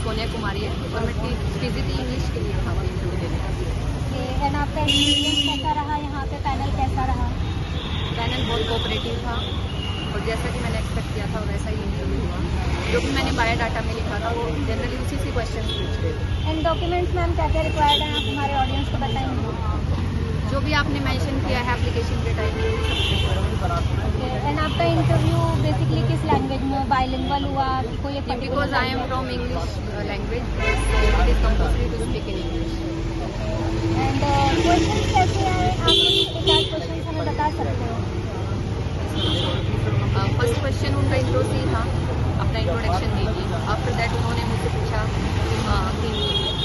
सोनिया कुमारी है और मैं टीजीटी इंग्लिश के लिए था इंटरव्यू देने का। एंड आपका एक्सपीरियंस कैसा रहा यहाँ पे, पैनल कैसा रहा? पैनल बहुत कोऑपरेटिव था और जैसा कि मैंने एक्सपेक्ट किया था वैसा ही इंटरव्यू हुआ। जो भी मैंने बायोडाटा में लिखा था वो जनरली उसी से क्वेश्चन पूछ रहे थे। एंड डॉक्यूमेंट्स मैम क्या क्या रिक्वायर्ड हैं, आप हमारे ऑडियंस को बताएंगे? जो भी आपने मेंशन किया है एप्लीकेशन के टाइप में। एंड आपका इंटरव्यू बेसिकली किस लैंग्वेज में, बाइलिंगुअल हुआ कि कोई एक because I am from English language, it is compulsory to speak in English. And question कैसे आए, आप एक आध क्वेश्चन हमें बता सकते हो? फर्स्ट क्वेश्चन उनका इंट्रो से ही था, अपना इंट्रोडक्शन दीजिए। आफ्टर दैट उन्होंने मुझसे पूछा कि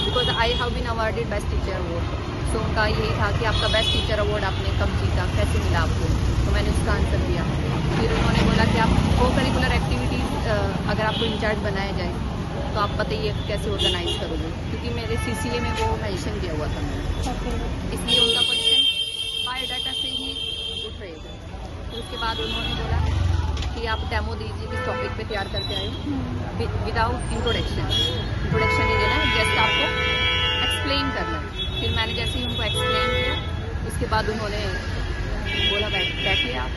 because I have been awarded best teacher award, so उनका यही था कि आपका बेस्ट टीचर अवार्ड आपने कब जीता, कैसे मिला आपको। तो मैंने उसका आंसर दिया। फिर उन्होंने बोला कि आप को करिकुलर एक्टिविटीज़ अगर आपको इंचार्ज बनाया जाए तो आप बताइए कैसे ऑर्गेनाइज करोगे, क्योंकि मेरे CCA में वो मेंशन किया हुआ था मैंने, इसलिए उनका क्वेश्चन बायोडाटा से ही उठ रहे थे। फिर उसके बाद उन्होंने बोला कि आप डेमो दीजिए किस टॉपिक पे तैयार करके आए विदाउट इंट्रोडक्शन नहीं देना है, जस्ट आपको एक्सप्लेन करना है। फिर मैंने जैसे ही उनको एक्सप्लेन किया उसके बाद उन्होंने बोला बैठिए आप।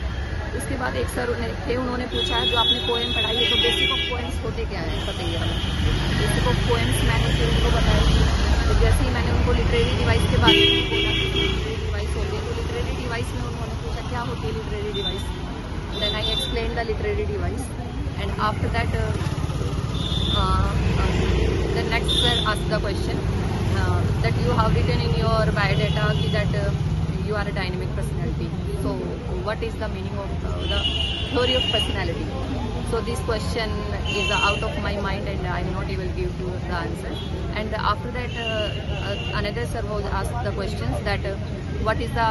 उसके बाद एक सर थे, उन्होंने पूछा जो आपने पोएम पढ़ाई है तो बेसिक ऑफ पोएम्स होते क्या है बताइए हमें। बेसिक ऑफ पोएम्स मैंने फिर उनको बताया। तो जैसे ही मैंने उनको लिटरेरी डिवाइस के बारे में बोला कि लिटरेरी डिवाइस होती है, तो लिटरेरी डिवाइस में उन्होंने पूछा क्या होती है literary device. Then I explain the literary device and after that the next sir asked the question that you have written in your biodata that you are a dynamic personality. So what is the meaning of the theory of personality? So this question is out of my mind and I am not able to give you the answer. And after that another sir was asked the questions that what is the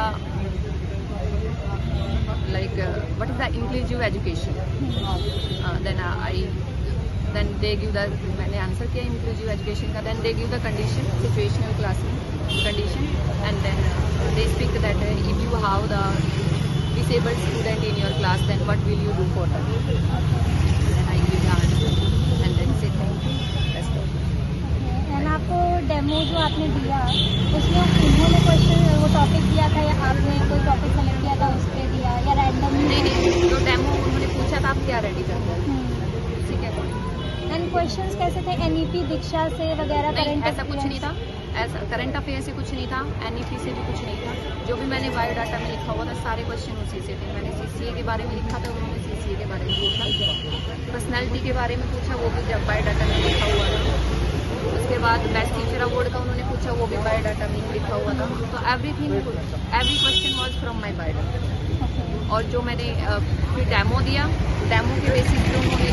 what is the inclusive education? Then they give the, मैंने answer किया inclusive education का। Then they give the condition, situational classroom condition and then they speak that if you have the disabled student in your class then what will you do for them. Then I give the answer and then say thank you. And आपको demo जो आपने दिया उसमें उन्होंने question वो topic दिया था या आपने कोई टॉपिक सेलेक्ट किया था उस पर दिया या रैंडम? नहीं, जो डेमो उन्होंने पूछा था आप क्या रेडी करते हैं उसी के अकॉर्डिंग। एंड क्वेश्चंस कैसे थे, NEP दीक्षा से वगैरह? नहीं, ऐसा कुछ नहीं था, ऐसा करंट अफेयर से कुछ नहीं था, NEP से भी कुछ नहीं था। जो भी मैंने बायोडाटा में लिखा हुआ था सारे क्वेश्चन उसी से थे। मैंने CCA के बारे में लिखा था, उन्होंने CCA के बारे में पूछा। पर्सनैलिटी के बारे में पूछा, वो भी जब बायोडाटा में लिखा हुआ था। उसके बाद बेस्ट टीचर अवार्ड का उन्होंने पूछा, वो भी बायोडाटा में लिखा हुआ था। तो every question was from my biodata. और जो मैंने फिर डेमो दिया, डेमो के बेसिस पे उन्होंने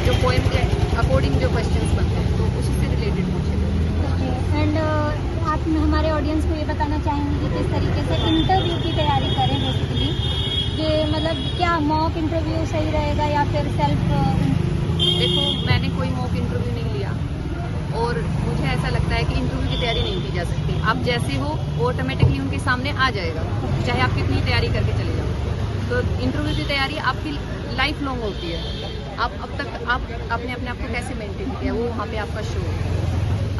जो पोएम के अकॉर्डिंग जो क्वेश्चंस बनते हैं तो उसी से रिलेटेड पूछे। एंड आप हमारे ऑडियंस को ये बताना चाहेंगे कि किस तरीके से इंटरव्यू की तैयारी करें बेसिकली, कि मतलब क्या मॉक इंटरव्यू सही रहेगा या फिर सेल्फ? देखो, मैंने कोई मॉक इंटरव्यू नहीं लिया और मुझे ऐसा लगता है कि इंटरव्यू की तैयारी नहीं की जा सकती। आप जैसे हो ऑटोमेटिकली उनके सामने आ जाएगा, चाहे आप कितनी तैयारी करके चले जाओ। तो इंटरव्यू की तैयारी आपकी लाइफ लॉन्ग होती है। आप अब तक आप अपने आप को कैसे मेंटेन किया वो वहाँ पे आपका शो है।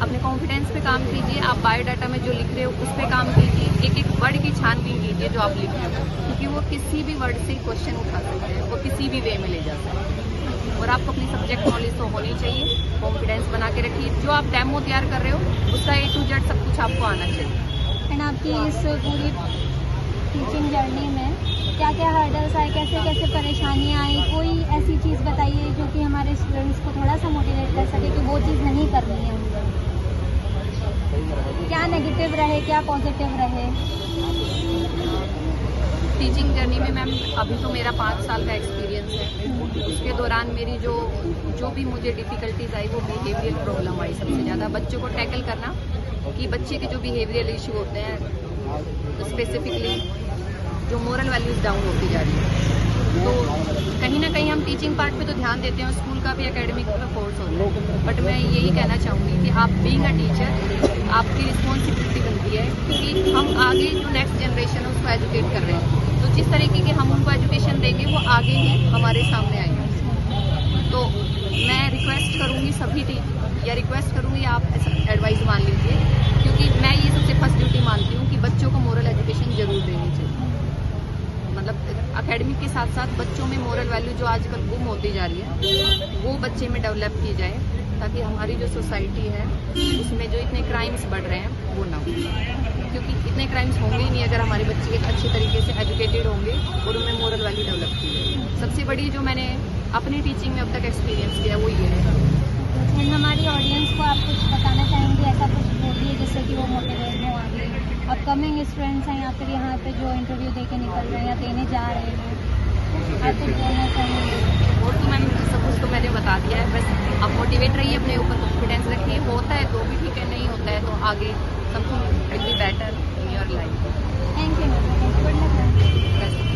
अपने कॉन्फिडेंस पे काम कीजिए, आप बायोडाटा में जो लिख रहे हो उस पर काम कीजिए, एक एक वर्ड की छानबीन कीजिए जो आप लिख रहे हो, क्योंकि वो किसी भी वर्ड से क्वेश्चन उठा सकते हैं, वो किसी भी वे में ले जा सकते हैं। और आपको अपनी सब्जेक्ट नॉलेज तो होनी चाहिए, कॉन्फिडेंस बना के रखिए। जो आप डेमो तैयार कर रहे हो उसका A to Z सब कुछ आपको आना चाहिए। एंड आपकी इस पूरी टीचिंग जर्नी में क्या क्या हर्डल्स आए, कैसे कैसे परेशानियाँ आई, कोई ऐसी चीज़ बताइए जो कि हमारे स्टूडेंट्स को थोड़ा सा मोटिवेट कर सके कि वो चीज़ नहीं करनी है उनको। क्या नेगेटिव रहे, क्या पॉजिटिव रहे? टीचिंग जर्नी में मैम अभी तो मेरा 5 साल का एक्सपीरियंस है। उसके दौरान मेरी जो भी मुझे डिफ़िकल्टीज आई वो बिहेवियर प्रॉब्लम आई सबसे ज़्यादा। बच्चों को टैकल करना कि बच्चे के जो बिहेवियरल इशू होते हैं, स्पेसिफिकली जो मोरल वैल्यूज़ डाउन होती जा रही है, तो कहीं ना कहीं हम टीचिंग पार्ट पे तो ध्यान देते हैं, स्कूल का भी एकेडमिक का कोर्स होता है, बट मैं यही कहना चाहूँगी कि आप बीइंग अ टीचर आपकी रिस्पॉन्सिबिलिटी बनती है, क्योंकि हम आगे जो नेक्स्ट जनरेशन है उसको एजुकेट कर रहे हैं, तो जिस तरीके की हम उनको एजुकेशन देंगे वो आगे ही हमारे सामने आएंगे। तो मैं रिक्वेस्ट करूँगी करूँगी सभी या रिक्वेस्ट करूँगी आप एडवाइस मान लीजिए, क्योंकि मैं ये सबसे फर्स्ट ड्यूटी मानती हूँ कि बच्चों को मोरल एजुकेशन जरूर देनी चाहिए। मतलब एकेडमिक के साथ साथ बच्चों में मोरल वैल्यू जो आजकल गुम होती जा रही है वो बच्चे में डेवलप की जाए, ताकि हमारी जो सोसाइटी है उसमें जो इतने क्राइम्स बढ़ रहे हैं वो ना हो, क्योंकि इतने क्राइम्स होंगे ही नहीं अगर हमारे बच्चे एक अच्छे तरीके से एजुकेटेड होंगे और उनमें मोरल वैल्यू डेवलप की जाए। सबसे बड़ी जो मैंने अपनी टीचिंग में अब तक एक्सपीरियंस किया वो ये है। एंड हमारी ऑडियंस को आप कुछ बताना चाहेंगे, ऐसा कुछ बोलिए जिससे कि वो मोटिवेट हो आगे, अपकमिंग स्टूडेंट्स हैं या फिर यहाँ पे जो इंटरव्यू दे के निकल रहे हैं या देने जा रहे हैं, आप कुछ बोलना चाहेंगे? और तो मैम सब कुछ तो मैंने बता दिया है, बस आप मोटिवेट रहिए, अपने ऊपर कॉन्फिडेंस रखिए, होता है तो भी ठीक है, नहीं होता है तो आगे something will be better in your life. Thank you ma'am, good luck.